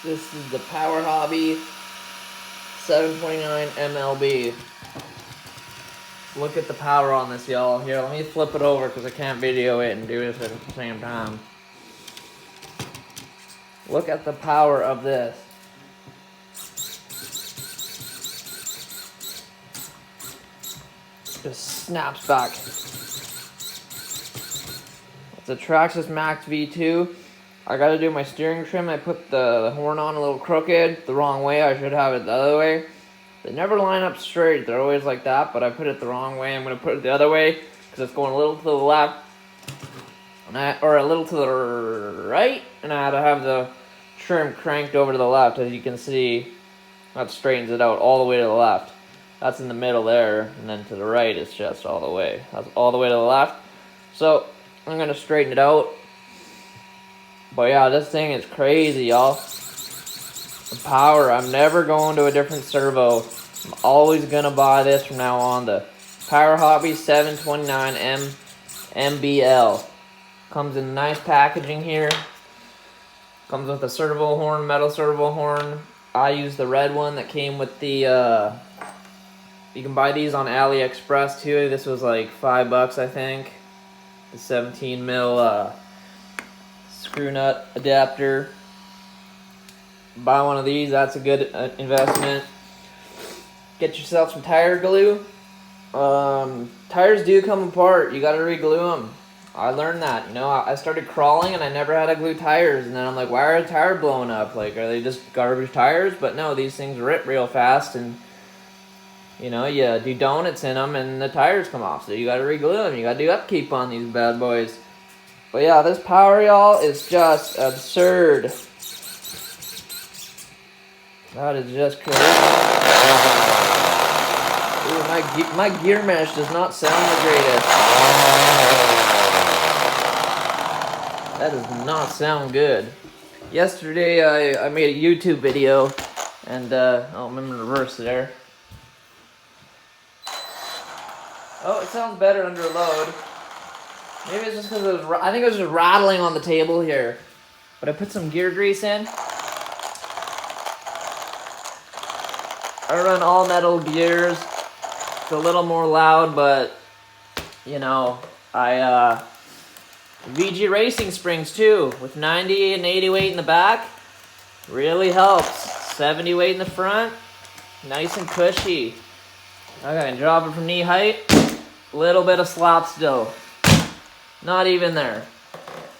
This is the PowerHobby 729 MLB. Look at the power on this, y'all. Here, let me flip it over because I can't video it and do this at the same time. Look at the power of this. Just snaps back. It's a Traxxas Maxx V2. I gotta do my steering trim. I put the horn on a little crooked, the wrong way. I should have it the other way. They never line up straight. They're always like that, but I put it the wrong way. I'm gonna put it the other way because it's going a little to the left, or a little to the right, and I had to have the trim cranked over to the left. As you can see, that straightens it out all the way to the left. That's in the middle there, and then to the right it's just all the way. That's all the way to the left. So I'm gonna straighten it out. But yeah, this thing is crazy, y'all. The power. I'm never going to a different servo. I'm always gonna buy this from now on. The PowerHobby 729 MBL. Comes in nice packaging here. Comes with a servo horn, metal servo horn. I use the red one that came with the, you can buy these on AliExpress too. This was like $5, I think. The 17 mil screw nut adapter. Buy one of these. That's a good investment. Get yourself some tire glue. Tires do come apart. You got to re-glue them. I learned that. You know, I started crawling and I never had to glue tires, and then I'm like, why are the tires blowing up? Like, are they just garbage tires? But no, these things rip real fast, and you know, you do donuts in them and the tires come off, so you got to re-glue them. You got to do upkeep on these bad boys. But yeah, this power, y'all, is just absurd. That is just crazy. Ooh, my gear mesh does not sound the greatest. That does not sound good. Yesterday, I made a YouTube video, and oh, I'm in reverse there. Oh, it sounds better under load. Maybe it's just because I think it was just rattling on the table here. But I put some gear grease in. I run all metal gears. It's a little more loud, but you know, VG racing springs too, with 90 and 80 weight in the back. Really helps. 70 weight in the front. Nice and cushy. Okay, I can drop it from knee height. Little bit of slop still. Not even there.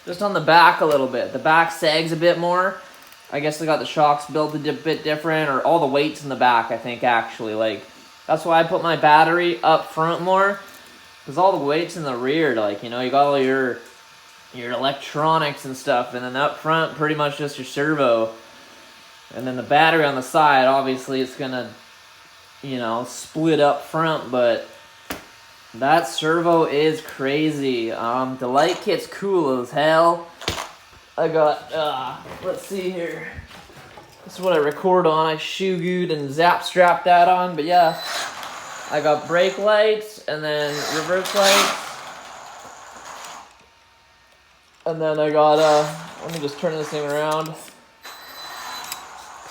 Just on the back a little bit. The back sags a bit more. I guess they got the shocks built a bit different, or all the weights in the back, I think, actually. Like, that's why I put my battery up front more, because all the weights in the rear, like, you know, you got all your electronics and stuff, and then up front, pretty much just your servo. And then the battery on the side, obviously, it's gonna, you know, split up front, but that servo is crazy. The light kit's cool as hell. I got, let's see here. This is what I record on. I shoe glued and zap strapped that on, but yeah. I got brake lights, and then reverse lights. And then I got, let me just turn this thing around.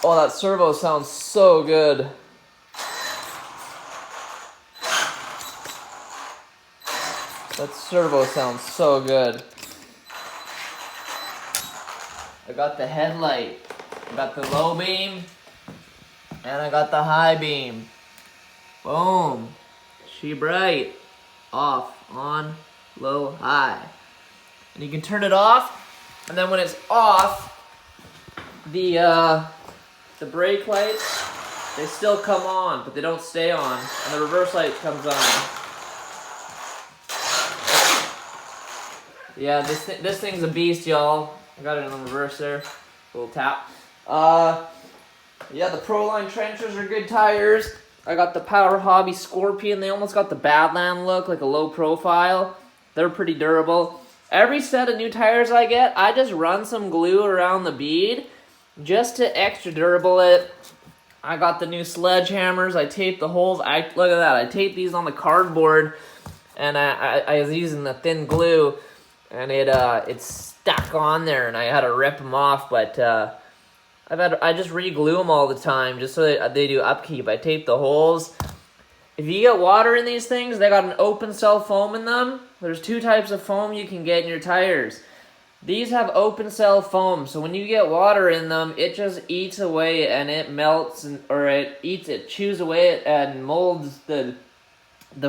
Oh, that servo sounds so good. That servo sounds so good. I got the headlight. I got the low beam. And I got the high beam. Boom. She bright. Off, on, low, high. And you can turn it off. And then when it's off, the brake lights, they still come on, but they don't stay on. And the reverse light comes on. Yeah, this thing's a beast, y'all. I got it in the reverse there. A little tap. Yeah, the Proline trenchers are good tires. I got the PowerHobby Scorpion. They almost got the Badland look, like a low profile. They're pretty durable. Every set of new tires I get, I just run some glue around the bead just to extra durable it. I got the new sledgehammers. I taped the holes. Look at that. I taped these on the cardboard, and I was using the thin glue, and it's stuck on there, and I had to rip them off, but I just re-glue them all the time just so that they do upkeep. I tape the holes. If you get water in these things, they got an open cell foam in them. There's 2 types of foam you can get in your tires. These have open cell foam, so when you get water in them, it just eats away and it melts, or it chews away and molds the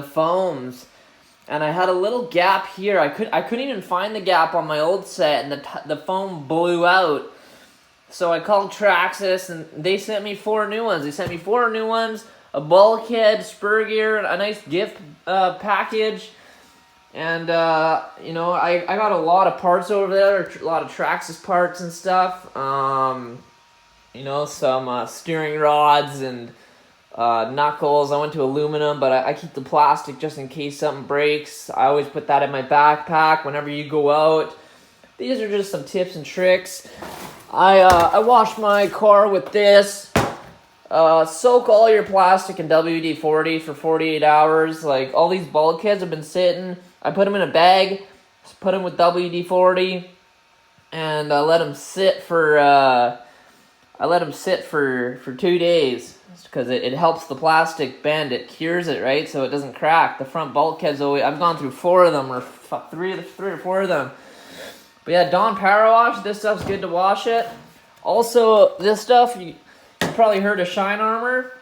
foams. And I had a little gap here. I couldn't even find the gap on my old set, and the foam blew out. So I called Traxxas, and they sent me 4 new ones. They sent me 4 new ones, a bulkhead, spur gear, a nice gift package. And, you know, I got a lot of parts over there, a lot of Traxxas parts and stuff. You know, some steering rods and knuckles. I went to aluminum, but I keep the plastic just in case something breaks. I always put that in my backpack whenever you go out. These are just some tips and tricks. I wash my car with this. Soak all your plastic in WD-40 for 48 hours. Like, all these bulkheads have been sitting. I put them in a bag, put them with WD-40, and I let them sit for 2 days because it helps the plastic bend. It cures it, right, so it doesn't crack. The front bulkheads always. I've gone through 4 of them, or three or four of them. But yeah, Dawn Power Wash. This stuff's good to wash it. Also, this stuff you probably heard of Shine Armor.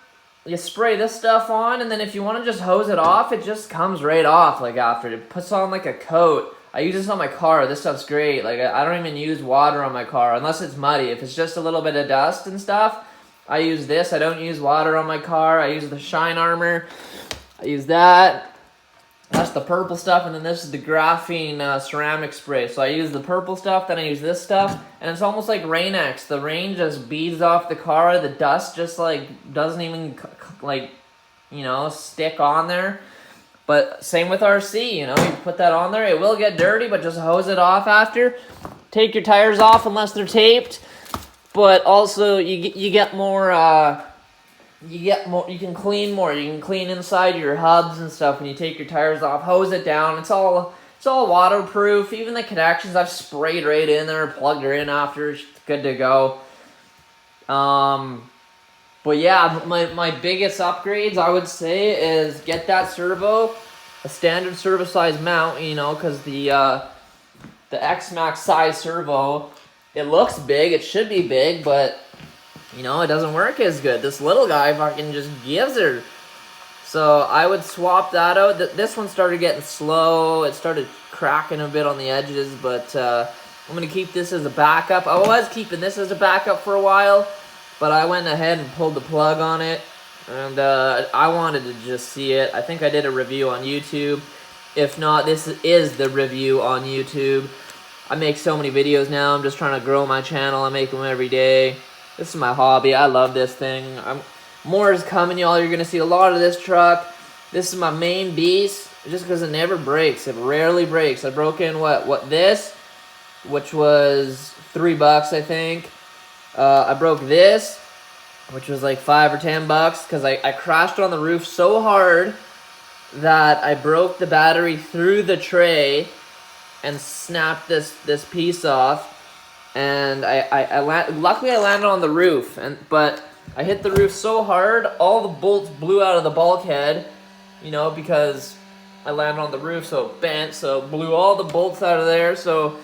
You spray this stuff on, and then if you want to just hose it off, it just comes right off, like, after. It puts on, like, a coat. I use this on my car. This stuff's great. Like, I don't even use water on my car, unless it's muddy. If it's just a little bit of dust and stuff, I use this. I don't use water on my car. I use the Shine Armor. I use that. That's the purple stuff, and then this is the graphene ceramic spray. So I use the purple stuff, then I use this stuff, and it's almost like Rain-X. The rain just beads off the car. The dust just, like, doesn't even, like, you know, stick on there. But same with RC, you know, you put that on there. It will get dirty, but just hose it off after. Take your tires off unless they're taped. But also, you get more... you can clean more. You can clean inside your hubs and stuff when you take your tires off. Hose it down. It's all waterproof. Even the connections I've sprayed right in there, plugged her in after. It's good to go. But yeah, my biggest upgrades I would say is get that servo, a standard servo size mount. You know, because the X-Maxx size servo, it looks big. It should be big, but you know, it doesn't work as good. This little guy fucking just gives her. So I would swap that out. This one started getting slow. It started cracking a bit on the edges, but I'm going to keep this as a backup. I was keeping this as a backup for a while, but I went ahead and pulled the plug on it, and I wanted to just see it. I think I did a review on YouTube. If not, this is the review on YouTube. I make so many videos now. I'm just trying to grow my channel. I make them every day. This is my hobby. I love this thing. More is coming, y'all. You're going to see a lot of this truck. This is my main beast, just because it never breaks. It rarely breaks. I broke in, this, which was $3, I think. I broke this, which was like $5 or $10, because I crashed on the roof so hard that I broke the battery through the tray and snapped this piece off. And luckily I landed on the roof, but I hit the roof so hard, all the bolts blew out of the bulkhead, you know, because I landed on the roof, so it bent, so it blew all the bolts out of there, so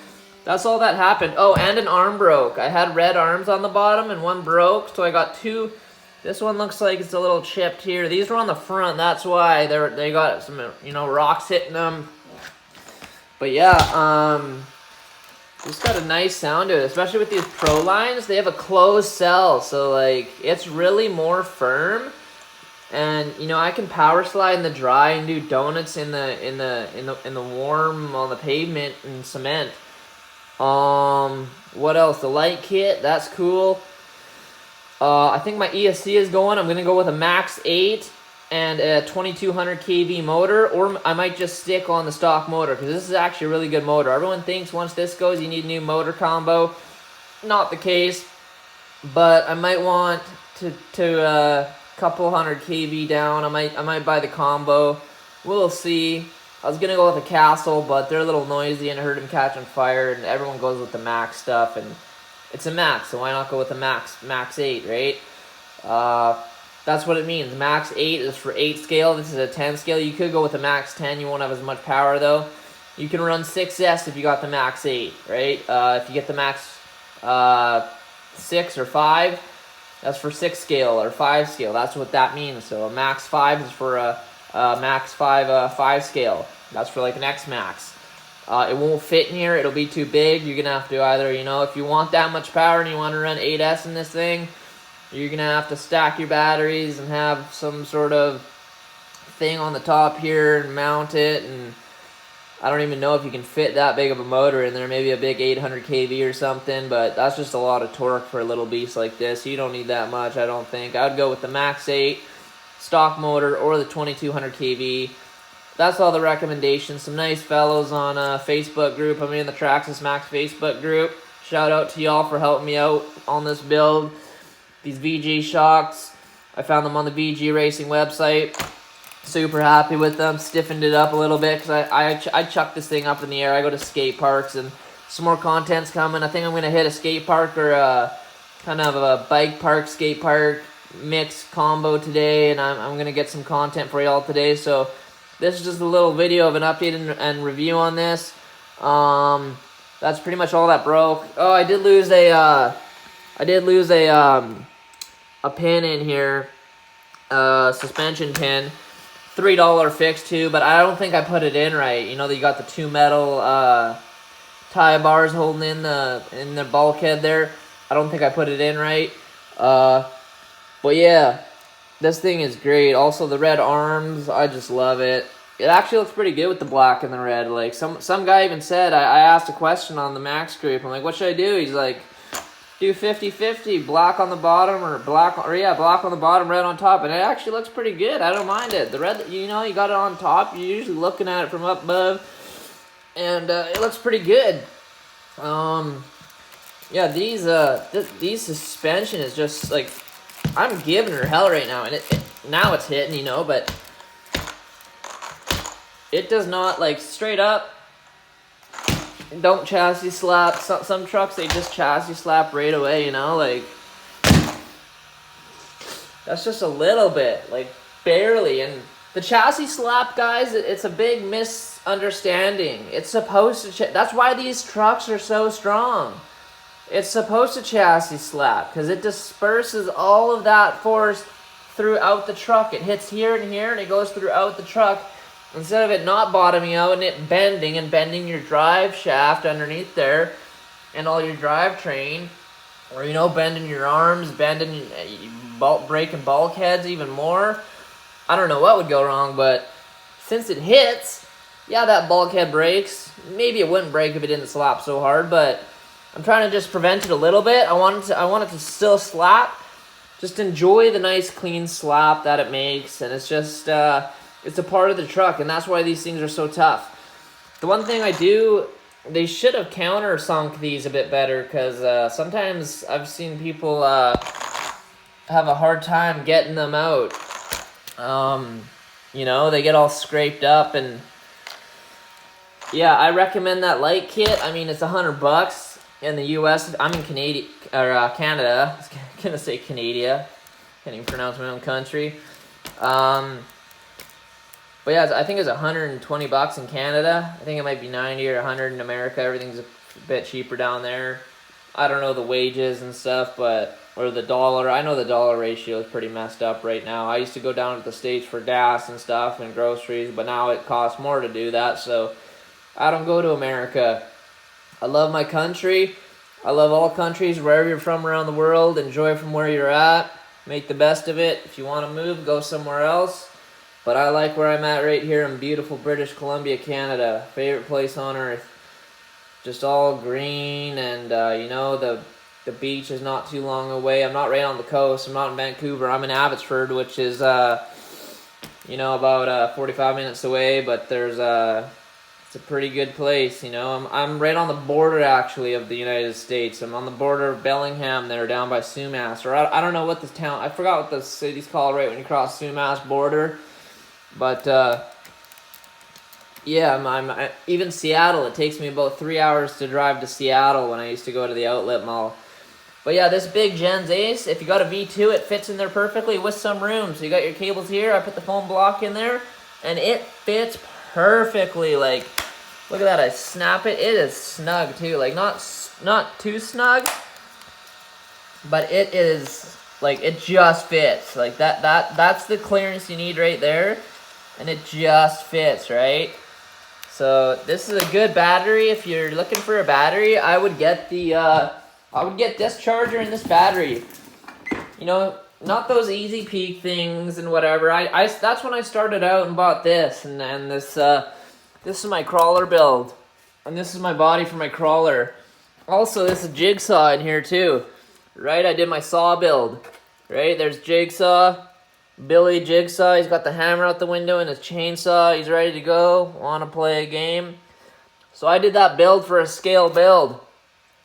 that's all that happened. Oh, and an arm broke. I had red arms on the bottom, and one broke, so I got 2. This one looks like it's a little chipped here. These were on the front, that's why they got some, you know, rocks hitting them. But yeah, it's got a nice sound to it, especially with these Pro lines. They have a closed cell, so like it's really more firm. And you know, I can power slide in the dry and do donuts in the warm on the pavement and cement. What else? The light kit, that's cool. I think my ESC is going. I'm gonna go with a Maxx 8 and a 2200 kV motor, or I might just stick on the stock motor, because this is actually a really good motor. Everyone thinks once this goes you need a new motor combo. Not the case, but I might want to couple hundred kV down. I might buy the combo. We'll see. I was gonna go with a Castle, but they're a little noisy and I heard them catching fire, and everyone goes with the Maxx stuff, and it's a Maxx, so why not go with the Maxx 8, right? That's what it means. Maxx 8 is for 8 scale. This is a 10 scale. You could go with the Maxx 10. You won't have as much power, though. You can run 6S if you got the Maxx 8, right? If you get the Maxx 6 or 5, that's for 6 scale or 5 scale. That's what that means. So a Maxx 5 is for a Maxx 5 scale. That's for like an X Max. It won't fit in here. It'll be too big. You're going to have to either, you know, if you want that much power and you want to run 8S in this thing, you're going to have to stack your batteries and have some sort of thing on the top here and mount it. And I don't even know if you can fit that big of a motor in there. Maybe a big 800 kV or something, but that's just a lot of torque for a little beast like this. You don't need that much, I don't think. I'd go with the Maxx 8 stock motor or the 2200 kV. That's all the recommendations. Some nice fellows on a Facebook group. I'm in the Traxxas Maxx Facebook group. Shout out to y'all for helping me out on this build. These VG shocks, I found them on the VG Racing website. Super happy with them. Stiffened it up a little bit because I chuck this thing up in the air. I go to skate parks and some more content's coming. I think I'm going to hit a skate park or a kind of a bike park, skate park mix combo today, and I'm going to get some content for y'all today. So this is just a little video of an update and review on this. That's pretty much all that broke. Oh, I did lose a pin in here, suspension pin, $3 fix too, but I don't think I put it in right. You know that you got the 2 metal tie bars holding in the bulkhead there. I don't think I put it in right. But yeah, this thing is great. Also the red arms, I just love it. It actually looks pretty good with the black and the red. Like some guy even said, I asked a question on the Maxx group. I'm like, what should I do? He's like, do 50-50, black on the bottom or black on the bottom, red on top, and it actually looks pretty good. I don't mind it. The red, you know, you got it on top. You're usually looking at it from up above, and it looks pretty good. Yeah, these suspension is just like, I'm giving her hell right now, and now it's hitting, you know, but it does not, like, straight up. Don't chassis slap. Some trucks, they just chassis slap right away, you know, like, that's just a little bit, like, barely. And the chassis slap, guys, it's a big misunderstanding. It's supposed to, that's why these trucks are so strong. It's supposed to chassis slap, because it disperses all of that force throughout the truck. It hits here and here, and it goes throughout the truck. Instead of it not bottoming out and it bending your drive shaft underneath there and all your drivetrain, or, you know, bending your arms, breaking bulkheads even more. I don't know what would go wrong, but since it hits, yeah, that bulkhead breaks. Maybe it wouldn't break if it didn't slap so hard, but I'm trying to just prevent it a little bit. I want it to still slap. Just enjoy the nice clean slap that it makes, and it's just it's a part of the truck, and that's why these things are so tough. The one thing they should have countersunk these a bit better, because sometimes I've seen people have a hard time getting them out. You know, they get all scraped up, and yeah, I recommend that light kit. I mean, it's $100 in the U.S. I'm in Canada. I was gonna say Canada. Can't even pronounce my own country. But yeah, I think it's $120 in Canada. I think it might be 90 or 100 in America. Everything's a bit cheaper down there. I don't know the wages and stuff, or the dollar. I know the dollar ratio is pretty messed up right now. I used to go down to the States for gas and stuff and groceries, but now it costs more to do that, so I don't go to America. I love my country. I love all countries, wherever you're from around the world. Enjoy from where you're at. Make the best of it. If you want to move, go somewhere else. But I like where I'm at right here in beautiful British Columbia, Canada. Favorite place on earth. Just all green, and you know, the beach is not too long away. I'm not right on the coast. I'm not in Vancouver. I'm in Abbotsford, which is you know, about 45 minutes away. But there's it's a pretty good place. You know, I'm right on the border actually of the United States. I'm on the border of Bellingham there, down by Sumas, or I don't know what this town. I forgot what the city's called right when you cross Sumas border. But yeah, I'm even Seattle. It takes me about 3 hours to drive to Seattle when I used to go to the outlet mall. But yeah, this big Gens Ace, if you got a V2, it fits in there perfectly with some room. So you got your cables here. I put the foam block in there, and it fits perfectly. Like, look at that. I snap it. It is snug too. Like, not too snug, but it is, like, it just fits. Like, that's the clearance you need right there, and it just fits, right? So this is a good battery. If you're looking for a battery, I would get this charger and this battery. You know, not those Easy Peak things and whatever. That's when I started out and bought this, and this is my crawler build, and this is my body for my crawler. Also, this is JigSaw in here too, right? I did my saw build, right? There's JigSaw, Billy JigSaw. He's got the hammer out the window and his chainsaw. He's ready to go. Want to play a game? So I did that build for a scale build.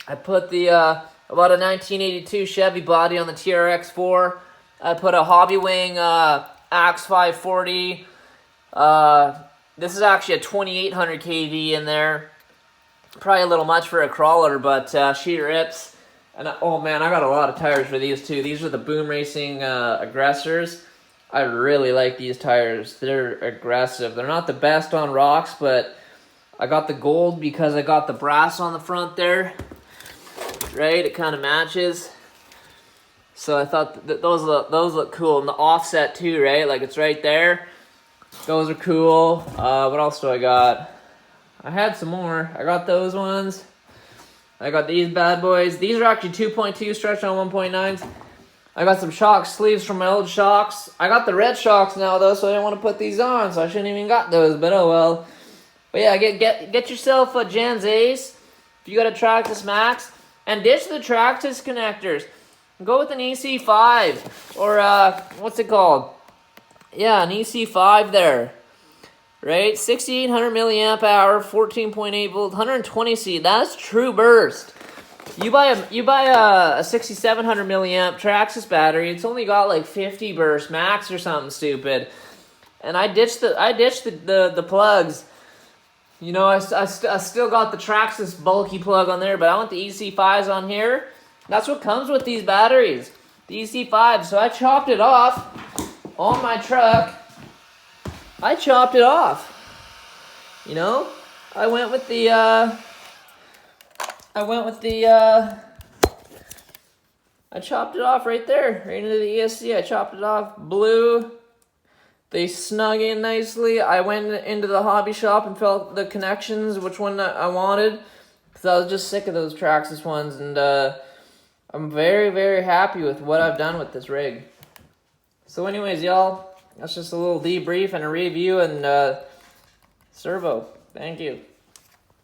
I put the about a 1982 Chevy body on the TRX4. I put a Hobby Wing Axe 540. This is actually a 2800 kV in there. Probably a little much for a crawler, but she rips. And oh man, I got a lot of tires for these too. These are the Boom Racing Aggressors. I really like these tires. They're aggressive. They're not the best on rocks, but I got the gold because I got the brass on the front there. Right, it kind of matches. So I thought that those look cool, and the offset too, right? Like it's right there. Those are cool. What else do I got? I had some more. I got those ones. I got these bad boys. These are actually 2.2 stretched on 1.9s. I got some shock sleeves from my old shocks. I got the red shocks now though, so I didn't want to put these on, so I shouldn't even got those. But oh well. But yeah, get yourself a Gens Ace if you got a Traxxas Maxx. And ditch the Traxxas connectors. Go with an EC5 or what's it called? Yeah, an EC5 there, right? 6,800 milliamp hour, 14.8 volt, 120 C. That's true burst. You buy a 6,700 milliamp Traxxas battery. It's only got like 50 burst max or something stupid. And I ditched the plugs. You know, I still got the Traxxas bulky plug on there, but I want the EC5s on here. That's what comes with these batteries, the EC5. So I chopped it off on my truck. I chopped it off. You know, I chopped it off right there, right into the ESC. I chopped it off, blue. They snug in nicely. I went into the hobby shop and felt the connections, which one I wanted, because I was just sick of those Traxxas ones, and I'm very, very happy with what I've done with this rig. So anyways, y'all, that's just a little debrief and a review, and Servo, thank you.